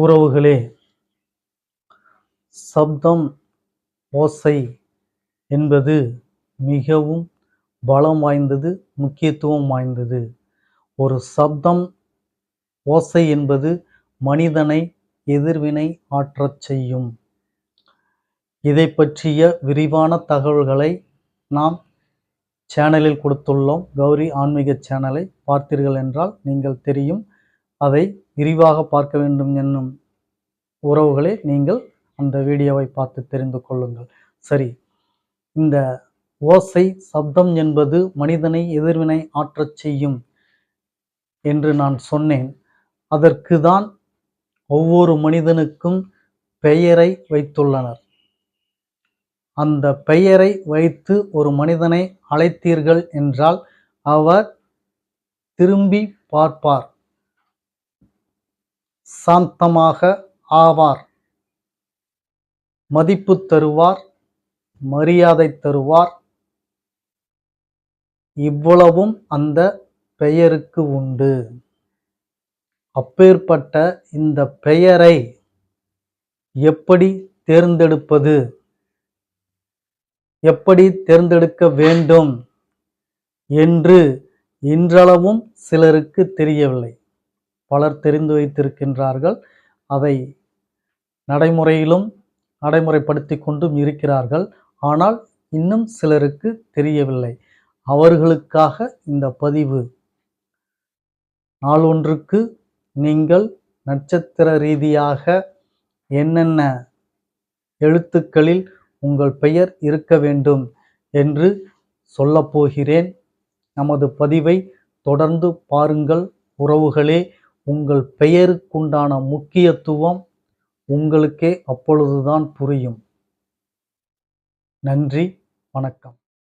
உறவுகளே, சப்தம் ஓசை என்பது மிகவும் பலம் வாய்ந்தது, முக்கியத்துவம் வாய்ந்தது. ஒரு சப்தம் ஓசை என்பது மனிதனை எதிர்வினை ஆற்றச் செய்யும். இதை பற்றிய விரிவான தகவல்களை நாம் சேனலில் கொடுத்துள்ளோம். கௌரி ஆன்மீக சேனலை பார்த்தீர்கள் என்றால் நீங்கள் தெரியும். அதை விரிவாக பார்க்க வேண்டும் என்னும் உறவுகளே, நீங்கள் அந்த வீடியோவை பார்த்து தெரிந்து கொள்ளுங்கள். சரி, இந்த ஓசை சப்தம் என்பது மனிதனை எதிர்வினை ஆற்றச் செய்யும் என்று நான் சொன்னேன். அதற்கு தான் ஒவ்வொரு மனிதனுக்கும் பெயரை வைத்துள்ளனர். அந்த பெயரை வைத்து ஒரு மனிதனை அழைத்தீர்கள் என்றால் அவர் திரும்பி பார்ப்பார், சாந்தமாக ஆவார், மதிப்பு தருவார், மரியாதை தருவார். இவ்வளவும் அந்த பெயருக்கு உண்டு. அப்பேற்பட்ட இந்த பெயரை எப்படி தேர்ந்தெடுப்பது, எப்படி தேர்ந்தெடுக்க வேண்டும் என்று இன்றளவும் சிலருக்கு தெரியவில்லை. பலர் தெரிந்து வைத்திருக்கின்றார்கள். அதை நடைமுறையிலும் நடைமுறைப்படுத்தி கொண்டும் இருக்கிறார்கள். ஆனால் இன்னும் சிலருக்கு தெரியவில்லை. அவர்களுக்காக இந்த பதிவு. நாளொன்றுக்கு நீங்கள் நட்சத்திர ரீதியாக என்னென்ன எழுத்துக்களில் உங்கள் பெயர் இருக்க வேண்டும் என்று சொல்லப்போகிறேன். நமது பதிவை தொடர்ந்து பாருங்கள் உறவுகளே. உங்கள் பெயருக்குண்டான முக்கியத்துவம் உங்களுக்கே அப்பொழுதுதான் புரியும். நன்றி, வணக்கம்.